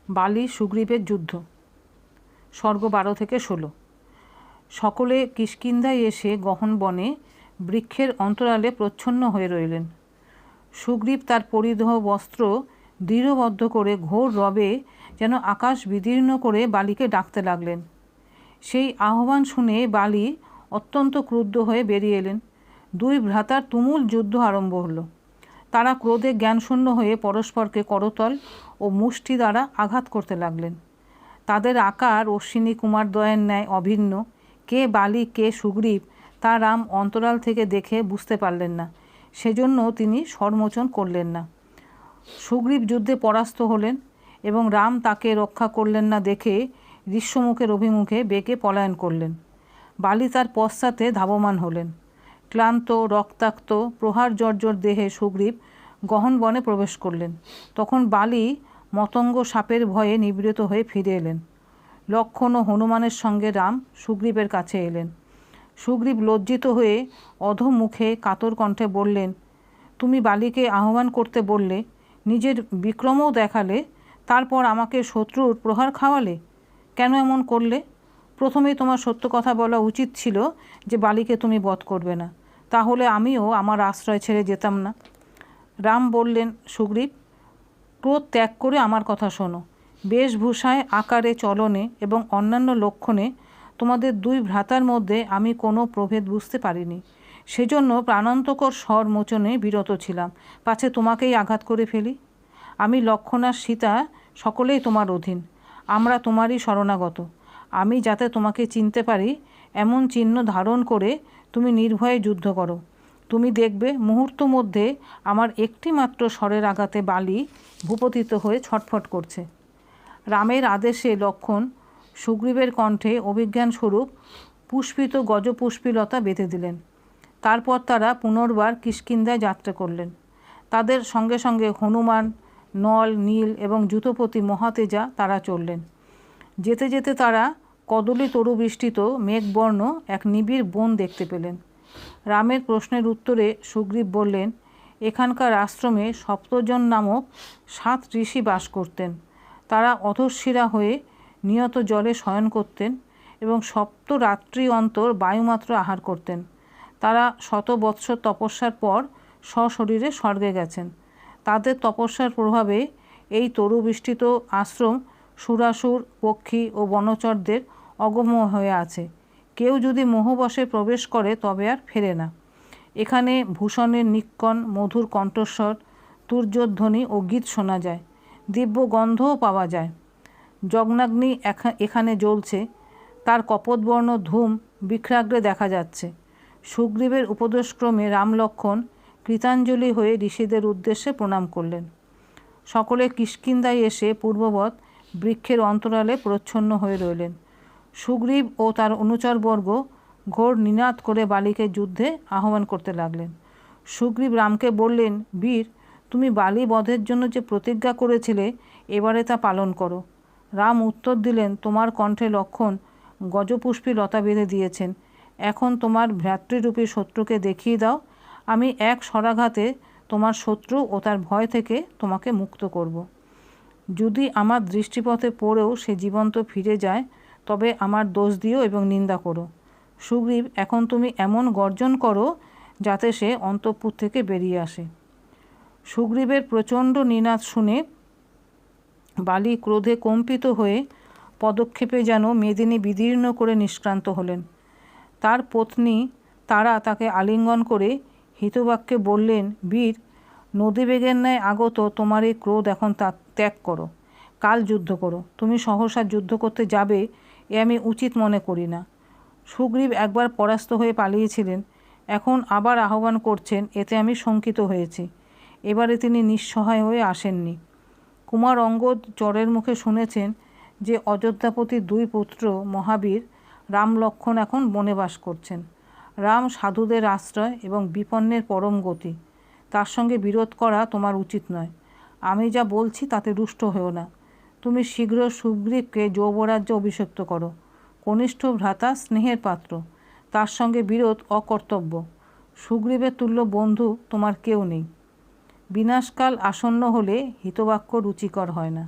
বালি সুগ্রীবের যুদ্ধ। স্বর্গ 12-16। সকলে কিষ্কিন্ধায় এসে গহন বনে বৃক্ষের অন্তরালে প্রচ্ছন্ন হয়ে রইলেন। সুগ্রীব তার পরিধেয় বস্ত্র দৃঢ়বদ্ধ করে ঘোর রবে যেন আকাশ বিদীর্ণ করে বালিকে ডাকতে লাগলেন। সেই আহ্বান শুনে বালি অত্যন্ত ক্রুদ্ধ হয়ে বেরিয়ে এলেন। দুই ভ্রাতার তুমুল যুদ্ধ আরম্ভ হলো। তারা ক্রোধে জ্ঞানশূন্য হয়ে পরস্পরকে করতল ও মুষ্টি দ্বারা আঘাত করতে লাগলেন। তাদের আকার অশ্বিনী কুমারদ্বয়ের ন্যায় অভিন্ন। কে বালি কে সুগ্রীব তা রাম অন্তরাল থেকে দেখে বুঝতে পারলেন না, সেজন্য তিনি স্বরমোচন করলেন না। সুগ্রীব যুদ্ধে পরাস্ত হলেন এবং রাম তাকে রক্ষা করলেন না দেখে ঋষ্যমুখের অভিমুখে বেগে পলায়ন করলেন। বালি তার পশ্চাতে ধাবমান হলেন। ক্লান্ত রক্তাক্ত প্রহার জর্জর দেহে সুগ্রীব গহন বনে প্রবেশ করলেন। তখন বালি মতঙ্গ সাপের ভয়ে নিবৃত হয়ে ফিরে এলেন। লক্ষ্মণ ও হনুমানের সঙ্গে রাম সুগ্রীবের কাছে এলেন। সুগ্রীব লজ্জিত হয়ে অধোমুখে কাতর কণ্ঠে বললেন, তুমি বালিকে আহ্বান করতে বললে, নিজের বিক্রমও দেখালে, তারপর আমাকে শত্রুর প্রহার খাওয়ালে। কেন এমন করলে? প্রথমেই তোমার সত্য কথা বলা উচিত ছিল যে বালিকে তুমি বধ করবে না, তাহলে আমিও আমার আশ্রয় ছেড়ে যেতাম না। রাম বললেন, সুগ্রীব, ক্রোধ ত্যাগ করে আমার কথা শোনো। বেশভূষায়, আকারে, চলনে এবং অন্যান্য লক্ষণে তোমাদের দুই ভ্রাতার মধ্যে আমি কোনো প্রভেদ বুঝতে পারিনি। সেজন্য প্রাণান্তকর স্বর মোচনে বিরত ছিলাম, পাছে তোমাকেই আঘাত করে ফেলি। আমি লক্ষ্মণ আর সীতা সকলেই তোমার অধীন, আমরা তোমারই শরণাগত। আমি যাতে তোমাকে চিনতে পারি এমন চিহ্ন ধারণ করে তুমি নির্ভয়ে যুদ্ধ করো। তুমি দেখবে মুহূর্ত মধ্যে আমার একটি মাত্র স্বরের আঘাতে বালি ভূপতিত হয়ে ছটফট করছে। রামের আদেশে লক্ষ্মণ সুগ্রীবের কণ্ঠে অভিজ্ঞানস্বরূপ পুষ্পিত গজপুষ্পিলতা বেঁধে দিলেন। তারপর তারা পুনর্বার কিষ্কিন্ধায় যাত্রা করলেন। তাদের সঙ্গে সঙ্গে হনুমান, নল, নীল এবং যূথপতি মহাতেজা তারা চললেন। যেতে যেতে তারা কদলী তরুবৃষ্টিত মেঘবর্ণ এক নিবিড় বন দেখতে পেলেন। রামের প্রশ্নের উত্তরে সুগ্রীব বললেন, এখানকার আশ্রমে সপ্তজন নামক 7 ঋষি বাস করতেন। তারা অধঃশিরা হয়ে নিয়ত জলে শয়ন করতেন এবং সপ্তরাত্রি অন্তর বায়ুমাত্র আহার করতেন। তারা 100 বৎসর তপস্যার পর সশরীরে স্বর্গে গেছেন। তাদের তপস্যার প্রভাবে এই তরুবৃষ্টিত আশ্রম সুরাসুর, পক্ষী ও বনচরদের অগম্য হয়ে আছে। কেউ যদি মোহবশে প্রবেশ করে তবে আর ফেরে না। এখানে ভূষণের নিক্কণ, মধুর কণ্ঠস্বর, তুর্যধ্বনি ও গীত শোনা যায়। দিব্য গন্ধও পাওয়া যায়। যজ্ঞাগ্নি এখানে জ্বলছে, তার কপোতবর্ণ ধূম বিক্রাগ্রে দেখা যাচ্ছে। সুগ্রীবের উপদেশক্রমে রাম লক্ষ্মণ কৃতাঞ্জলি হয়ে ঋষিদের উদ্দেশ্যে প্রণাম করলেন। সকলে কিষ্কিন্ধায় এসে পূর্ববৎ বৃক্ষের অন্তরালে প্রচ্ছন্ন হয়ে রইলেন। সুগ্রীব ও তার অনুচরবর্গ ঘোর নিনাদ করে বালিকে যুদ্ধে আহ্বান করতে লাগলেন। সুগ্রীব রামকে বললেন, বীর, তুমি বালি বধের জন্য যে প্রতিজ্ঞা করেছিলে এবারে তা পালন করো। রাম উত্তর দিলেন, তোমার কণ্ঠে লক্ষ্মণ গজপুষ্পী লতা বেঁধে দিয়েছেন। এখন তোমার ভ্রাতৃরূপী শত্রুকে দেখিয়ে দাও, আমি এক শরাঘাতে তোমার শত্রু ও তার ভয় থেকে তোমাকে মুক্ত করব। যদি আমার দৃষ্টিপথে পড়েও সে জীবন্ত ফিরে যায় তবে আমার দোষ দিও এবং নিন্দা করো। সুগ্রীব, এখন তুমি এমন গর্জন করো যাতে সে অন্তঃপুর থেকে বেরিয়ে আসে। সুগ্রীবের প্রচণ্ড নিনাদ শুনে বালি ক্রোধে কম্পিত হয়ে পদক্ষেপে যেন মেদিনী বিদীর্ণ করে নিষ্ক্রান্ত হলেন। তার পত্নী তারা তাকে আলিঙ্গন করে হিতবাক্যে বললেন, বীর, নদীবেগের ন্যায় আগত তোমার এই ক্রোধ এখন ত্যাগ করো, কাল যুদ্ধ করো। তুমি সহসা যুদ্ধ করতে যাবে এ আমি উচিত মনে করি না। সুগ্রীব একবার পরাস্ত হয়ে পালিয়েছিলেন, এখন আবার আহ্বান করছেন, এতে আমি শঙ্কিত হয়েছি। এবারে তিনি নিঃসহায় হয়ে আসেননি। কুমার অঙ্গদ চরের মুখে শুনেছেন যে অযোধ্যাপতির 2 পুত্র মহাবীর রাম লক্ষ্মণ এখন বনে বাস করছেন। রাম সাধুদের আশ্রয় এবং বিপন্নের পরম গতি। তার সঙ্গে বিরোধ করা তোমার উচিত নয়। আমি যা বলছি তাতে রুষ্ট হও না। তুমি শীঘ্র সুগ্রীবকে যৌবরাজ্যে অভিষিক্ত করো। কনিষ্ঠ ভ্রাতা স্নেহের পাত্র, তার সঙ্গে বিরোধ অকর্তব্য। সুগ্রীবের তুল্য বন্ধু তোমার কেউ নেই। বিনাশকাল আসন্ন হলে হিতবাক্য রুচিকর হয় না।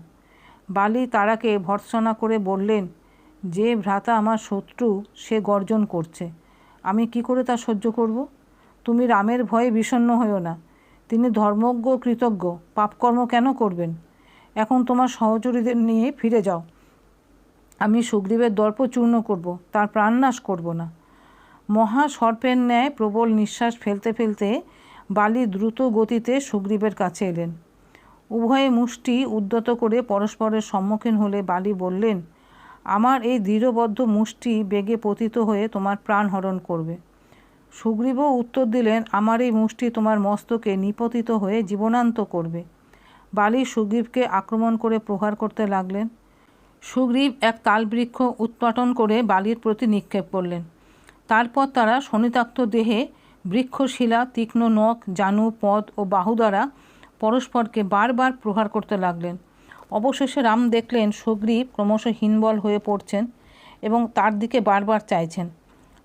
বালি তারাকে ভর্ৎসনা করে বললেন, যে ভ্রাতা আমার শত্রু সে গর্জন করছে, আমি কি করে তা সহ্য করব? তুমি রামের ভয়ে বিষণ্ণ হইও না। তিনি ধর্মজ্ঞ কৃতজ্ঞ, পাপকর্ম কেন করবেন? এখন তোমার সহচরীদের নিয়ে ফিরে যাও। আমি সুগ্রীবের দর্প চূর্ণ করব, তার প্রাণনাশ করব না। মহা সর্পের ন্যায় প্রবল নিঃশ্বাস ফেলতে ফেলতে বালি দ্রুত গতিতে সুগ্রীবের কাছে এলেন। উভয়ে মুষ্টি উদ্যত করে পরস্পরের সম্মুখীন হলে বালি বললেন, আমার এই দৃঢ়বদ্ধ মুষ্টি বেগে পতিত হয়ে তোমার প্রাণ হরণ করবে। সুগ্রীবও উত্তর দিলেন, আমার এই মুষ্টি তোমার মস্তকে নিপতিত হয়ে জীবনান্ত করবে। বালি সুগ্রীবকে আক্রমণ করে প্রহার করতে লাগলেন। সুগ্রীব এক তালবৃক্ষ উৎপাটন করে বালির প্রতি নিক্ষেপ করলেন। তারপর তারা শনিতাক্ত দেহে বৃক্ষশিলা, তীক্ষ্ণ নখ, জানু, পদ ও বাহু দ্বারা পরস্পরকে বারবার প্রহার করতে লাগলেন। অবশেষে রাম দেখলেন সুগ্রীব ক্রমশ হীনবল হয়ে পড়ছেন এবং তার দিকে বারবার চাইছেন।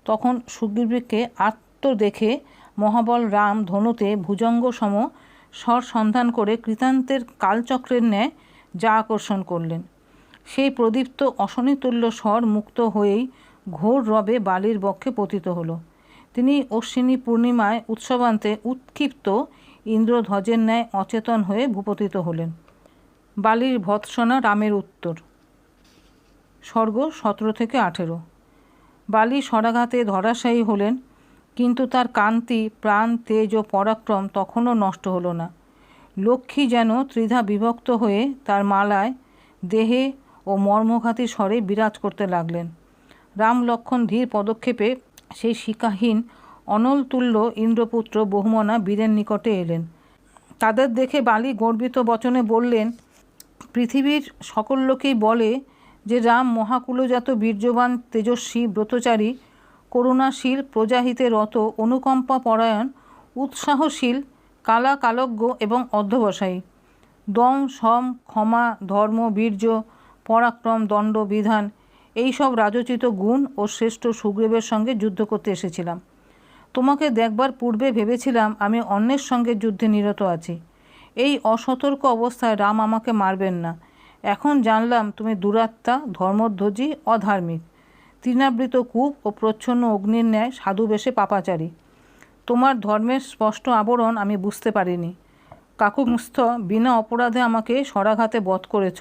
তখন সুগ্রীবকে আত্ম দেখে মহাবল রাম ধনুতে ভুজঙ্গ সম স্বর সন্ধান করে কৃতান্তের কালচক্রের ন্যায় যা আকর্ষণ করলেন। সেই প্রদীপ্ত অশনিতুল্য স্বর মুক্ত হয়েই ঘোর রবে বালির বক্ষে পতিত হল। তিনি অশ্বিনী পূর্ণিমায় উৎসবান্তে উৎক্ষিপ্ত ইন্দ্রধ্বজের ন্যায় অচেতন হয়ে ভূপতিত হলেন। বালির ভৎসনা রামের উত্তর। স্বর্গ 17-18। বালি স্বরাঘাতে ধরাশায়ী হলেন, কিন্তু তার কান্তি, প্রাণ, তেজ ও পরাক্রম তখনও নষ্ট হলো না। লক্ষ্মী যেন ত্রিধা বিভক্ত হয়ে তার মালায়, দেহে ও মর্মঘাতী স্বরে বিরাজ করতে লাগলেন। রাম লক্ষ্মণ ধীর পদক্ষেপে সেই শিকাহীন অনলতুল্য ইন্দ্রপুত্র বহুমনা বীরের নিকটে এলেন। তাদের দেখে বালি গর্বিত বচনে বললেন, পৃথিবীর সকল লোকেই বলে যে রাম মহাকুলজাত বীর্যবান তেজস্বী ব্রতচারী, করুণাশীল, প্রজাহিতে রত, অনুকম্পা পরায়ণ, উৎসাহশীল, কালাকালজ্ঞ এবং অধ্যবসায়ী। দম, সম, ক্ষমা, ধর্ম, বীর্য, পরাক্রম, দণ্ড, বিধান এই সব রাজোচিত গুণ ও শ্রেষ্ঠ সুগ্রীবের সঙ্গে যুদ্ধ করতে এসেছিলাম। তোমাকে দেখবার পূর্বে ভেবেছিলাম আমি অন্যের সঙ্গে যুদ্ধে নিরত আছি। এই অসতর্ক অবস্থায় রাম আমাকে মারবেন না। এখন জানলাম তুমি দুরাত্মা, ধর্মধ্বজী, অধার্মিক, তৃণাবৃত কূপ ও প্রচ্ছন্ন অগ্নির ন্যায় সাধুবেশে পাপাচারী। তোমার ধর্মের স্পষ্ট আবরণ আমি বুঝতে পারিনি। কাকুস্থ বিনা অপরাধে আমাকে স্বরাঘাতে বধ করেছ।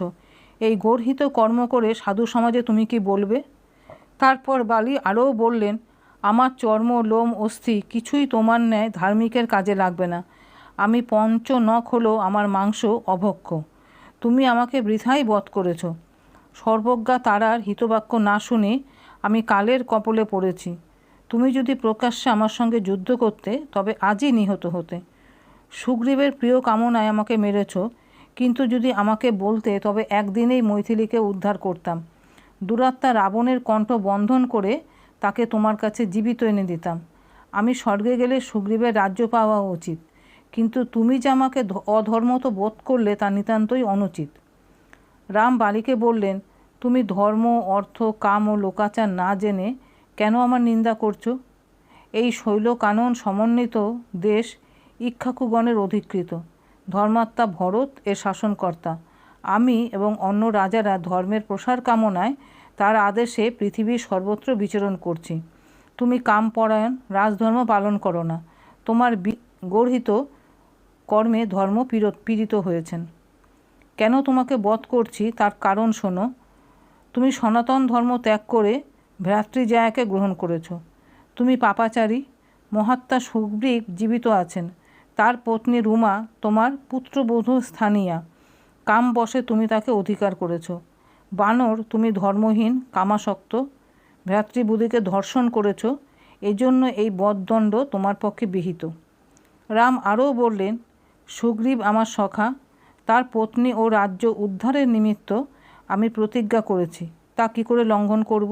এই গর্হিত কর্ম করে সাধু সমাজে তুমি কি বলবে? তারপর বালি আরও বললেন, আমার চর্ম, লোম, অস্থি কিছুই তোমার ন্যায় ধার্মিকের কাজে লাগবে না। আমি পঞ্চ নখ হলেও আমার মাংস অভক্ষ। তুমি আমাকে বৃথাই বধ করেছ। সর্বজ্ঞা তারার হিতবাক্য না শুনে আমি কালের কপলে পড়েছি। তুমি যদি প্রকাশ্যে আমার সঙ্গে যুদ্ধ করতে তবে আজই নিহত হতে। সুগ্রীবের প্রিয় কামনায় আমাকে মেরেছ, কিন্তু যদি আমাকে বলতে তবে একদিনেই মৈথিলীকে উদ্ধার করতাম। দুরাত্মা রাবণের কণ্ঠ বন্ধন করে তাকে তোমার কাছে জীবিত এনে দিতাম। আমি স্বর্গে গেলে সুগ্রীবের রাজ্য পাওয়া উচিত, কিন্তু তুমি যে আমাকে অধর্মত বোধ করলে তা নিতান্তই অনুচিত। রাম বালিকে বললেন, তুমি ধর্ম, অর্থ, কাম ও লোকাচার না জেনে কেন আমার নিন্দা করছো? এই শৈল কানন সমন্বিত দেশ ইক্ষ্বাকুগণের অধিকৃত। ধর্মাত্মা ভরত এর শাসনকর্তা। আমি এবং অন্য রাজারা ধর্মের প্রসার কামনায় তার আদেশে পৃথিবীর সর্বত্র বিচরণ করছি। তুমি কামপরায়ণ, রাজধর্ম পালন করো না। তোমার গর্হিত কর্মে ধর্ম পীড়িত হয়েছেন। কেন তোমাকে বধ করছি তার কারণ শোনো। তুমি সনাতন ধর্ম ত্যাগ করে ভ্রাতৃজায়াকে গ্রহণ করেছ। তুমি পাপাচারী। মহাত্মা সুগ্রীব জীবিত আছেন। তার পত্নী রুমা তোমার পুত্রবধূ স্থানীয়া। কামবশে তুমি তাকে অধিকার করেছ। বানর, তুমি ধর্মহীন, কামাসক্ত, ভ্রাতৃবুধিকে ধর্ষণ করেছ। এজন্য এই বধদণ্ড তোমার পক্ষে বিহিত। রাম আরও বললেন, সুগ্রীব আমার সখা। তার পত্নী ও রাজ্য উদ্ধারের নিমিত্ত আমি প্রতিজ্ঞা করেছি, তা কী করে লঙ্ঘন করব?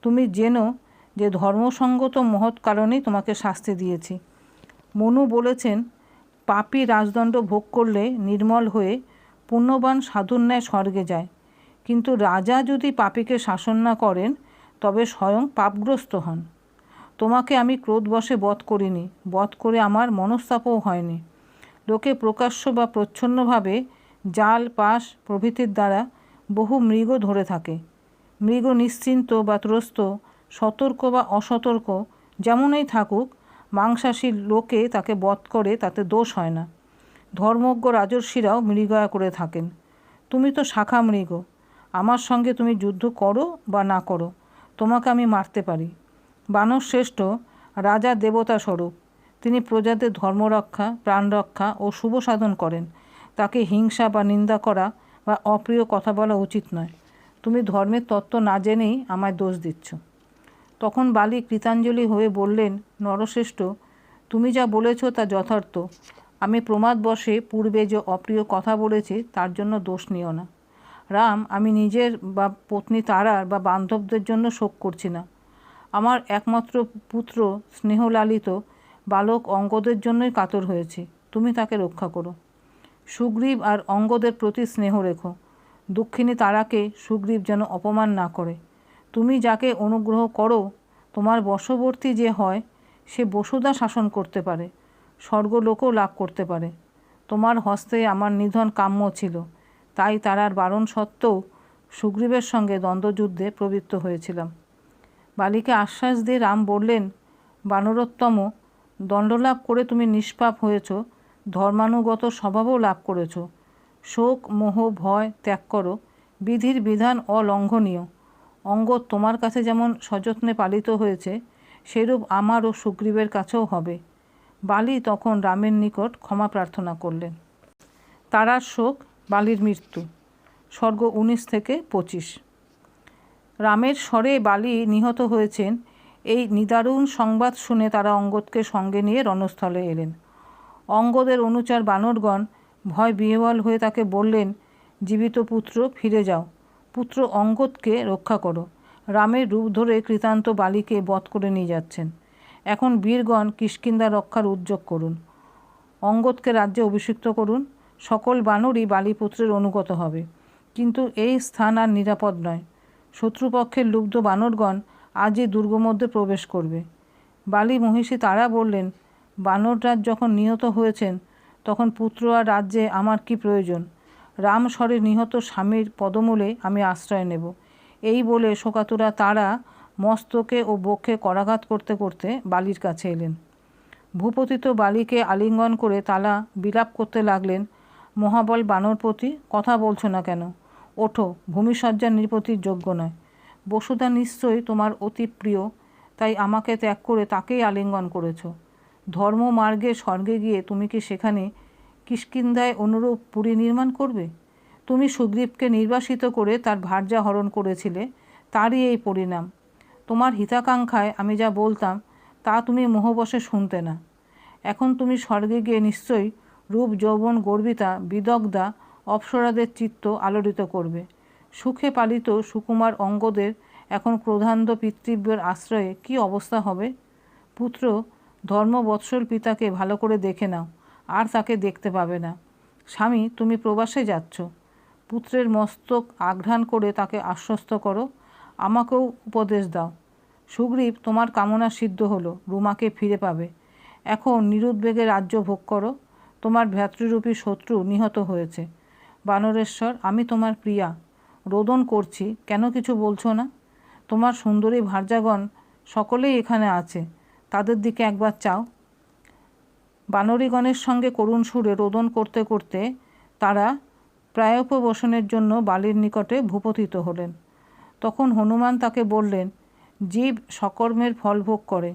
তুমি জেনো যে ধর্মসঙ্গত মহৎ কারণেই তোমাকে শাস্তি দিয়েছি। মনু বলেছেন, পাপী রাজদণ্ড ভোগ করলে নির্মল হয়ে পুণ্যবান সাধুর ন্যায় স্বর্গে যায়, কিন্তু রাজা যদি পাপীকে শাসন না করেন তবে স্বয়ং পাপগ্রস্ত হন। তোমাকে আমি ক্রোধবশে বধ করিনি, বধ করে আমার মনস্তাপও হয়নি। লোকে প্রকাশ্য বা প্রচ্ছন্নভাবে জাল, পাশ প্রভৃতির দ্বারা বহু মৃগ ধরে থাকে। মৃগ নিশ্চিন্ত বা ত্রস্ত, সতর্ক বা অসতর্ক যেমনই থাকুক, মাংসাশী লোকে তাকে বধ করে, তাতে দোষ হয় না। ধর্মজ্ঞ রাজর্ষিরাও মৃগয়া করে থাকেন। তুমি তো শাখা মৃগ। আমার সঙ্গে তুমি যুদ্ধ করো বা না করো, তোমাকে আমি মারতে পারি। বানর শ্রেষ্ঠ রাজা দেবতা স্বরূপ। তিনি প্রজাদের ধর্মরক্ষা, প্রাণরক্ষা ও শুভ সাধন করেন। তাকে হিংসা বা নিন্দা করা বা অপ্রিয় কথা বলা উচিত নয়। তুমি ধর্মের তত্ত্ব না জেনেই আমায় দোষ দিচ্ছ। তখন বালি কৃতাঞ্জলি হয়ে বললেন, নরশ্রেষ্ঠ, তুমি যা বলেছ তা যথার্থ। আমি প্রমাদবশে পূর্বে যে অপ্রিয় কথা বলেছি তার জন্য দোষ নিও না। রাম, আমি নিজের বা পত্নী তারার বা বান্ধবদের জন্য শোক করছি না। আমার একমাত্র পুত্র স্নেহলালিত বালক অঙ্গদের জন্যই কাতর হয়েছি। তুমি তাকে রক্ষা করো। সুগ্রীব আর অঙ্গদের প্রতি স্নেহ রেখো। দুঃখিনী তারাকে সুগ্রীব যেন অপমান না করে। তুমি যাকে অনুগ্রহ করো, তোমার বশবর্তী যে হয়, সে বসুধা শাসন করতে পারে, স্বর্গলোকও লাভ করতে পারে। তোমার হস্তে আমার নিধন কাম্য ছিল, তাই তারার বারণ সত্ত্বেও সুগ্রীবের সঙ্গে দ্বন্দ্বযুদ্ধে প্রবৃত্ত হয়েছিলাম। বালিকে আশ্বাস দিয়ে রাম বললেন, বানরোত্তম, দণ্ডলাভ করে তুমি নিষ্পাপ হয়েছ, ধর্মানুগত স্বভাবও লাভ করেছ। শোক, মোহ, ভয় ত্যাগ করো। বিধির বিধান অলঙ্ঘনীয়। অঙ্গদ তোমার কাছে যেমন সযত্নে পালিত হয়েছে, সেরূপ আমার ও সুগ্রীবের কাছেও হবে। বালি তখন রামের নিকট ক্ষমা প্রার্থনা করলেন। তারার শোক, বালির মৃত্যু। স্বর্গ 19 থেকে 25। রামের স্বরে বালি নিহত হয়েছেন, এই নিদারুণ সংবাদ শুনে তারা অঙ্গদকে সঙ্গে নিয়ে রণস্থলে এলেন। অঙ্গদের অনুচর বানরগণ ভয় বিহ্বল হয়ে তাকে বললেন, জীবিত পুত্র, ফিরে যাও। পুত্র অঙ্গদকে রক্ষা করো। রামের রূপ ধরে কৃতান্ত বালিকে বধ করে নিয়ে যাচ্ছেন। এখন বীরগণ কিষ্কিন্ধা রক্ষার উদ্যোগ করুন। অঙ্গদকে রাজ্যে অভিষিক্ত করুন। সকল বানরই বালিপুত্রের অনুগত হবে। কিন্তু এই স্থান আর নিরাপদ নয়। শত্রুপক্ষের লুব্ধ বানরগণ আজই দুর্গ মধ্যে প্রবেশ করবে। বালি মহিষী তারা বললেন, বানররাজ যখন নিহত হয়েছেন, তখন পুত্র আর রাজ্যে আমার কি প্রয়োজন? রাম স্বরে নিহত স্বামীর পদমূলে আমি আশ্রয় নেব। এই বলে শোকাতুরা তারা মস্তকে ও বক্ষে করাঘাত করতে করতে বালির কাছে এলেন। ভূপতিত বালিকে আলিঙ্গন করে তালা বিলাপ করতে লাগলেন, মহাবল বানরপতি, কথা বলছো না কেন? ওঠো, ভূমিসজ্জা নৃপতির যোগ্য নয়। বসুধা নিশ্চয়ই তোমার অতি প্রিয়, তাই আমাকে ত্যাগ করে তাকেই আলিঙ্গন করেছ। ধর্মমার্গে স্বর্গে গিয়ে তুমি কি সেখানে কিষ্কিন্ধায় অনুরূপ পুরী নির্মাণ করবে? তুমি সুগ্রীবকে নির্বাসিত করে তার ভার্যা হরণ করেছিলে, তারই এই পরিণাম। তোমার হিতাকাঙ্ক্ষায় আমি যা বলতাম তা তুমি মোহবশে শুনতে না। এখন তুমি স্বর্গে গিয়ে নিশ্চয়ই রূপ যৌবন গর্বিতা বিদগ্ধা অপ্সরাদের চিত্ত আলোড়িত করবে। সুখে পালিত সুকুমার অঙ্গদের এখন ক্রোধান্ধ পিতৃব্যের আশ্রয়ে কি অবস্থা হবে? পুত্র, ধর্মবৎসল পিতাকে ভালো করে দেখে নাও, আর তাকে দেখতে পাবে না। স্বামী, তুমি প্রবাসে যাচ্ছ। পুত্রের মস্তক আঘ্রাণ করে তাকে আশ্বস্ত করো। আমাকেও উপদেশ দাও। সুগ্রীব, তোমার কামনা সিদ্ধ হলো, রুমাকে ফিরে পাবে। এখন নিরুদ্বেগে রাজ্য ভোগ করো। তোমার ভ্রাতৃরূপী শত্রু নিহত হয়েছে। বানরেশ্বর, আমি তোমার প্রিয়া। রোদন করছি, কেন কিছু বলছো না? তোমার সুন্দরী ভার্যাগণ সকলেই এখানে আছে, তাদের দিকে একবার চাও। বানরীগণের সঙ্গে করুণ সুরে রোদন করতে করতে তারা প্রায়োপবসনের জন্য বালির নিকটে ভূপতিত হলেন। তখন হনুমান তাকে বললেন, জীব সকর্মের ফল ভোগ করে।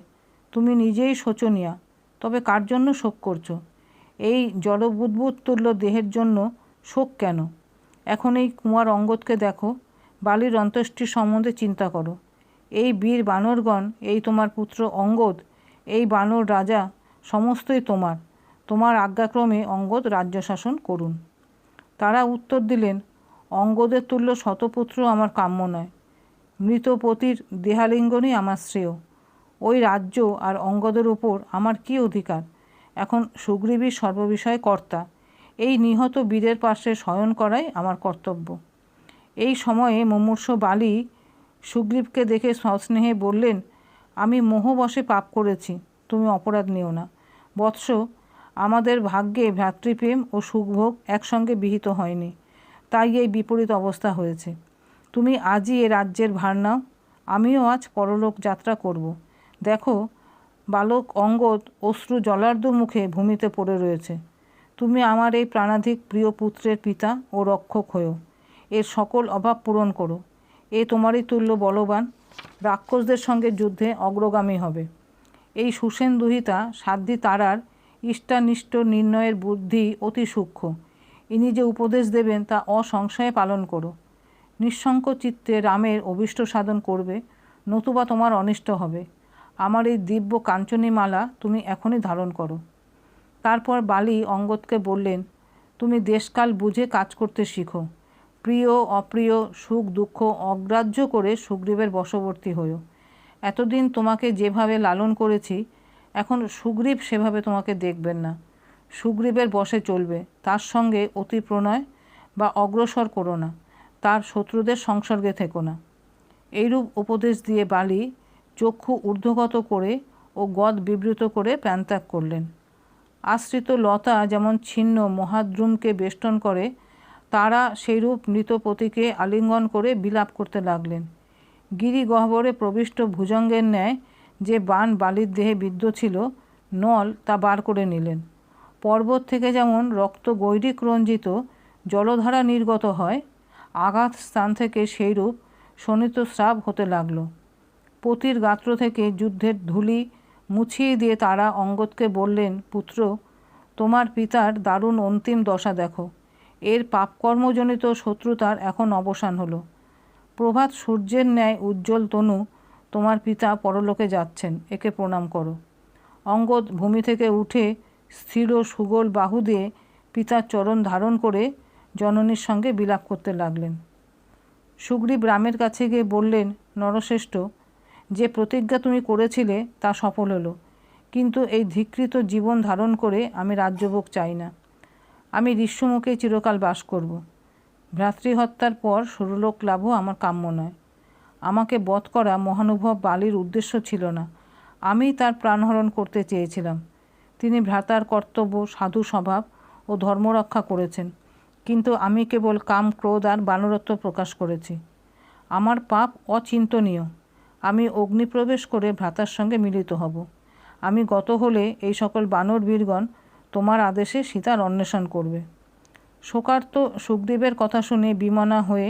তুমি নিজেই শোচনীয়া, তবে কার জন্য শোক করছো? এই জলবুদ্বুদ তুল্য দেহের জন্য শোক কেন? এখন এই কুমার অঙ্গদকে দেখো, বালির অন্ত্যেষ্টি সম্বন্ধে চিন্তা করো। এই বীর বানরগণ, এই তোমার পুত্র অঙ্গদ, এই বানর রাজা, সমস্তই তোমার। তোমার আজ্ঞাক্রমে অঙ্গদ রাজ্য শাসন করুন। তারা উত্তর দিলেন, অঙ্গদের তুল্য শতপুত্র আমার কাম্য নয়। মৃতপতির দেহালিঙ্গনই আমার শ্রেয়। ওই রাজ্য আর অঙ্গদের উপর আমার কি অধিকার? এখন সুগ্রীবই সর্ববিষয়ে কর্তা। এই নিহত বীরের পাশে শয়ন করাই আমার কর্তব্য। এই সময়ে মুমূর্ষ বালি সুগ্রীবকে দেখে সস্নেহে বললেন, আমি মোহবশে পাপ করেছি, তুমি অপরাধ নিও না। বৎস, আমাদের ভাগ্যে ভ্রাতৃপ্রেম ও সুখভোগ একসঙ্গে বিহিত হয়নি। তাই এই বিপরীত অবস্থা হয়েছে। তুমি আজই এ রাজ্যের ভার নাও, আমিও আজ পরলোক যাত্রা করব। দেখো, বালক অঙ্গদ অশ্রু জলার্ধ মুখে ভূমিতে পড়ে রয়েছে। তুমি আমার এই প্রাণাধিক প্রিয় পুত্রের পিতা ও রক্ষক হয়েও এর সকল অভাব পূরণ করো। এ তোমারই তুল্য বলবান, রাক্ষসদের সঙ্গে যুদ্ধে অগ্রগামী হবে। এই সুসেন্দুহিতা সাধ্বী তারার ইষ্টানিষ্ট নির্ণয়ের বুদ্ধি অতি সূক্ষ্ম। ইনি যে উপদেশ দেবেন তা অসংশয়ে পালন করো। নিঃশঙ্ক চিত্তে রামের অভীষ্ট সাধন করবে, নতুবা তোমার অনিষ্ট হবে। আমার এই দিব্য কাঞ্চনী মালা তুমি এখনই ধারণ করো। তারপর বালি অঙ্গদকে বললেন, তুমি দেশকাল বুঝে কাজ করতে শিখো। প্রিয় অপ্রিয়, সুখ দুঃখ অগ্রাহ্য করে সুগ্রীবের বশবর্তী হও। এতদিন তোমাকে যেভাবে লালন করেছি, এখন সুগ্রীব সেভাবে তোমাকে দেখবেন না। সুগ্রীবের বশে চলবে, তার সঙ্গে অতি প্রণয় বা অগ্রসর করো না, তার শত্রুদের সংসর্গে থেকো না। এইরূপ উপদেশ দিয়ে বালি চক্ষু ঊর্ধ্বগত করে ও গদ বিবৃত করে প্রাণত্যাগ করলেন। আশ্রিত লতা যেমন ছিন্ন মহাদ্রুমকে বেষ্টন করে, তারা সেইরূপ মৃতপতিকে আলিঙ্গন করে বিলাপ করতে লাগলেন। গিরিগহ্বরে প্রবিষ্ট ভুজঙ্গের ন্যায় যে বাণ বালির দেহে বিদ্ধ ছিল, নল তা বার করে নিলেন। পর্বত থেকে যেমন রক্ত গৈরিক রঞ্জিত জলধারা নির্গত হয়, আঘাত স্থান থেকে সেইরূপ শোণিত স্রাব হতে লাগল। পতির গাত্র থেকে যুদ্ধের ধূলি মুছিয়ে দিয়ে তারা অঙ্গদকে বললেন, পুত্র, তোমার পিতার দারুণ অন্তিম দশা দেখো। এর পাপকর্মজনিত শত্রুতার এখন অবসান হলো। প্রভাত সূর্যের ন্যায় উজ্জ্বল তনু তোমার পিতা পরলোকে যাচ্ছেন, একে প্রণাম করো। অঙ্গদ ভূমি থেকে উঠে স্থির ও সুগোল বাহু দিয়ে পিতার চরণ ধারণ করে জননীর সঙ্গে বিলাপ করতে লাগলেন। সুগ্রীব রামের কাছে গিয়ে বললেন, নরশ্রেষ্ঠ, যে প্রতিজ্ঞা তুমি করেছিলে তা সফল হলো, কিন্তু এই ধিক্কৃত জীবন ধারণ করে আমি রাজ্যভোগ চাই না। আমি ঋষ্যমুখে চিরকাল বাস করব। ভ্রাতৃহত্যার পর সুরলোক লাভও আমার কাম্য নয়। আমাকে বধ করা মহানুভব বালির উদ্দেশ্য ছিল না, আমি তার প্রাণহরণ করতে চেয়েছিলাম। তিনি ভ্রাতার কর্তব্য, সাধু স্বভাব ও ধর্মরক্ষা করেছেন, কিন্তু আমি কেবল কাম, ক্রোধ আর বানরত্ব প্রকাশ করেছি। আমার পাপ অচিন্তনীয়। আমি অগ্নিপ্রবেশ করে ভ্রাতার সঙ্গে মিলিত হব। আমি গত হলে এই সকল বানর বীরগণ তোমার আদেশে সীতার অন্বেষণ করবে। শোকার্ত সুগ্রীবের কথা শুনে বিমনা হয়ে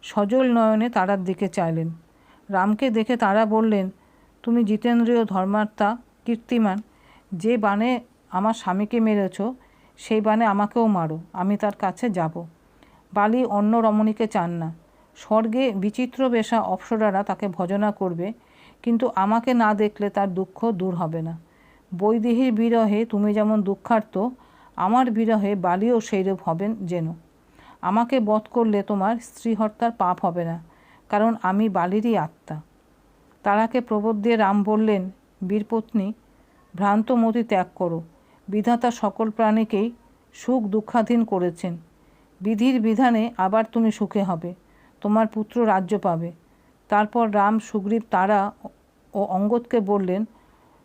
সজল নয়নে তারার দিকে চাইলেন। রামকে দেখে তারা বললেন, তুমি জিতেন্দ্রীয়, ধর্মাত্মা, কীর্তিমান। যে বাণে আমার স্বামীকে মেরেছ, সেই বাণে আমাকেও মারো, আমি তার কাছে যাব। বালি অন্য রমণীকে চান না। স্বর্গে বিচিত্র বেশা অপ্সরারা তাকে ভজনা করবে, কিন্তু আমাকে না দেখলে তার দুঃখ দূর হবে না। বৈদেহীর বিরহে তুমি যেমন দুঃখার্ত, আমার বিরহে বালিও সেইরূপ হবেন যেন। আমাকে বধ করলে তোমার স্ত্রীহত্যার পাপ হবে না, কারণ আমি বালিরই আত্মা। তারাকে প্রবোধ দিয়ে রাম বললেন, বীরপত্নী, ভ্রান্ত মতি ত্যাগ করো। বিধাতা সকল প্রাণীকেই সুখ দুঃখাধীন করেছেন। বিধির বিধানে আবার তুমি সুখে হবে, তোমার পুত্র রাজ্য পাবে। তারপর রাম, সুগ্রীব, তারা ও অঙ্গদকে বললেন,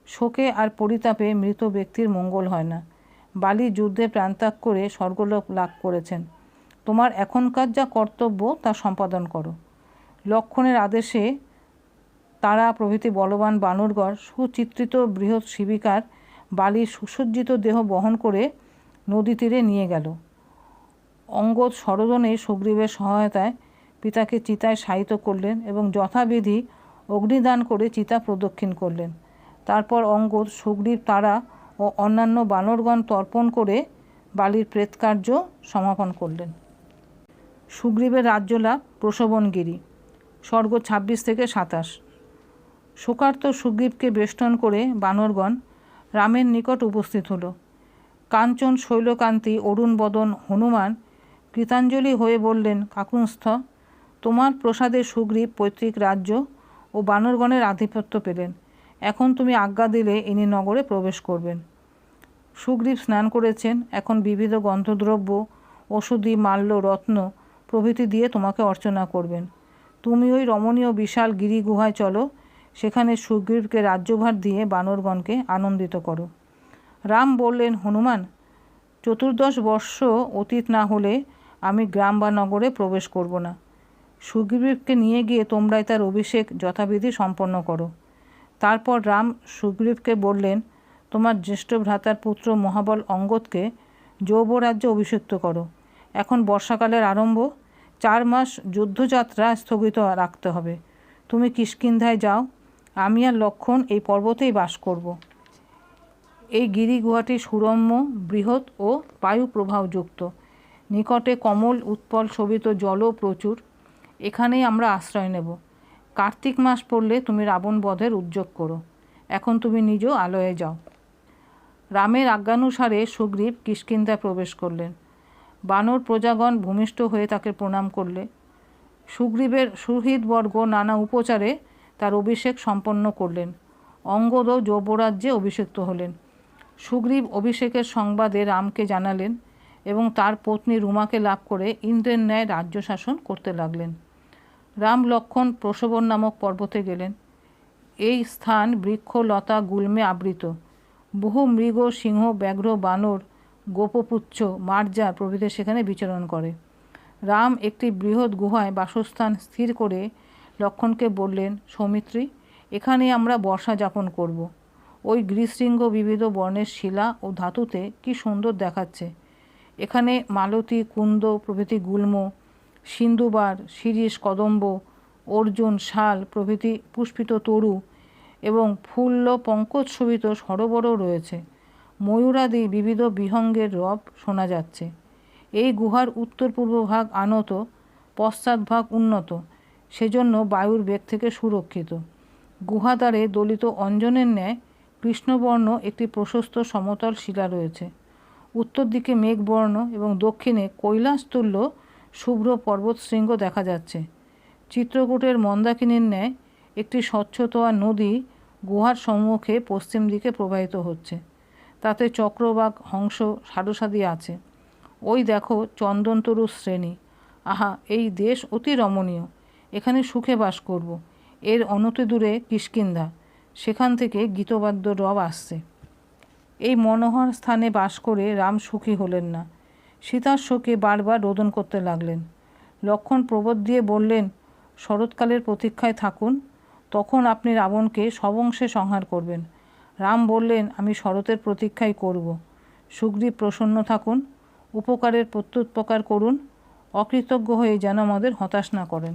শোকে আর পরিতাপে মৃত ব্যক্তির মঙ্গল হয় না। বালি যুদ্ধে প্রাণত্যাগ করে স্বর্গলোক লাভ করেছেন। তোমার এখনকার যা কর্তব্য তা সম্পাদন করো। লক্ষণের আদেশে তারা প্রভৃতি বলবান বানরগড় সুচিত্রিত বৃহৎ শিবিকার বালির সুসজ্জিত দেহ বহন করে নদী তীরে নিয়ে গেল। অঙ্গদ সরোদনে সুগ্রীবের সহায়তায় পিতাকে চিতায় শায়িত করলেন এবং যথাবিধি অগ্নিদান করে চিতা প্রদক্ষিণ করলেন। তারপর অঙ্গদ, সুগ্রীব, তারা ও অন্যান্য বানরগণ তর্পণ করে বালির প্রেতকার্য সমাপন করলেন। সুগ্রীবের রাজ্যলাভ, প্রসবনগিরি। স্বর্গ 26 থেকে 27। শোকার্ত সুগ্রীবকে বেষ্টন করে বানরগণ রামের নিকট উপস্থিত হল। কাঞ্চন শৈলকান্তি অরুণ বদন হনুমান কৃতাঞ্জলি হয়ে বললেন, কাকুস্থ, তোমার প্রসাদে সুগ্রীব পৈতৃক রাজ্য ও বানরগণের আধিপত্য পেলেন। এখন তুমি আজ্ঞা দিলে ইনি নগরে প্রবেশ করবেন। সুগ্রীব স্নান করেছেন, এখন বিবিধ গন্ধদ্রব্য, ওষুধি, মাল্য, রত্ন প্রভৃতি দিয়ে তোমাকে অর্চনা করবেন। তুমি ওই রমণীয় বিশাল গিরি গুহায় চলো, সেখানে সুগ্রীবকে রাজ্যভার দিয়ে বানরগণকে আনন্দিত করো। রাম বললেন, হনুমান, 14 বর্ষ অতীত না হলে আমি গ্রাম বা নগরে প্রবেশ করব না। সুগ্রীবকে নিয়ে গিয়ে তোমরাই তার অভিষেক যথাবিধি সম্পন্ন করো। তারপর রাম সুগ্রীবকে বললেন, তোমার জ্যেষ্ঠ ভ্রাতার পুত্র মহাবল অঙ্গদকে যৌবরাজ্যে অভিষিক্ত করো। এখন বর্ষাকালের আরম্ভ, 4 মাস যুদ্ধযাত্রা স্থগিত রাখতে হবে। তুমি কিষ্কিন্ধায় যাও, আমি আর লক্ষণ এই পর্বতেই বাস করব। এই গিরিগুহাটি সুরম্য, বৃহৎ ও বায়ু প্রবাহযুক্ত। নিকটে কমল উৎপল শোভিত জলও প্রচুর। এখানেই আমরা আশ্রয় নেব। কার্তিক মাস পড়লে তুমি রাবণ বধের উদ্যোগ করো। এখন তুমি নিজ আলয়ে যাও। রামের আজ্ঞানুসারে সুগ্রীব কিষ্কিন্ধায় প্রবেশ করলেন। বানর প্রজাগণ ভূমিষ্ঠ হয়ে তাকে প্রণাম করলে। সুগ্রীবের সুহৃদবর্গ নানা উপচারে তার অভিষেক সম্পন্ন করলেন। অঙ্গদও যৌবরাজ্যে অভিষিক্ত হলেন। সুগ্রীব অভিষেকের সংবাদে রামকে জানালেন এবং তার পত্নী রুমাকে লাভ করে ইন্দ্রের ন্যায় রাজ্য শাসন করতে লাগলেন। রাম লক্ষ্মণ প্রসবন নামক পর্বতে গেলেন। এই স্থান বৃক্ষ লতা গুল্মে আবৃত। বহু মৃগ, সিংহ, ব্যাঘ্র, বানর, গোপপুচ্ছ, মার্জা প্রভৃতি সেখানে বিচরণ করে। রাম একটি বৃহৎ গুহায় বাসস্থান স্থির করে লক্ষ্মণকে বললেন, সৌমিত্রী, এখানে আমরা বর্ষা যাপন করব। ওই গৃহশৃঙ্গ বিবিধ বর্ণের শিলা ও ধাতুতে কি সুন্দর দেখাচ্ছে। এখানে মালতী, কুন্দ প্রভৃতি গুল্ম, সিন্ধুবার, শিরীষ, কদম্ব, অর্জুন, শাল প্রভৃতি পুষ্পিত তরু এবং ফুল্ল পঙ্কজ শোভিত সরোবরও রয়েছে। ময়ূরাদি বিবিধ বিহঙ্গের রব শোনা যাচ্ছে। এই গুহার উত্তর পূর্ব ভাগ আনত, পশ্চাৎ ভাগ উন্নত, সেজন্য বায়ুর বেগ থেকে সুরক্ষিত। গুহাদ্বারে দলিত অঞ্জনের ন্যায় কৃষ্ণবর্ণ একটি প্রশস্ত সমতল শিলা রয়েছে। উত্তর দিকে মেঘবর্ণ এবং দক্ষিণে কৈলাসতুল্য শুভ্র পর্বতশৃঙ্গ দেখা যাচ্ছে। চিত্রকূটের মন্দাকিনীর ন্যায় একটি স্বচ্ছতোয়া নদী গুহার সম্মুখে পশ্চিম দিকে প্রবাহিত হচ্ছে। তাতে চক্রবাক, হংস, সারসাদি আছে। ওই দেখো চন্দনতরু শ্রেণী। আহা, এই দেশ অতি রমণীয়। এখানে সুখে বাস করব। এর অনতিদূরে কিষ্কিন্ধা, সেখান থেকে গীতবাদ্য রব আসছে। এই মনোহর স্থানে বাস করে রাম সুখী হলেন না। সীতার শোকে বারবার রোদন করতে লাগলেন। লক্ষ্মণ প্রবোধ দিয়ে বললেন, শরৎকালের প্রতীক্ষায় থাকুন, তখন আপনি রাবণকে সবংশে সংহার করবেন। রাম বললেন, আমি শরতের প্রতীক্ষাই করব। সুগ্রীব প্রসন্ন থাকুন, উপকারের প্রত্যুপকার করুন, অকৃতজ্ঞ হয়ে যেন আমাদের হতাশ না করেন।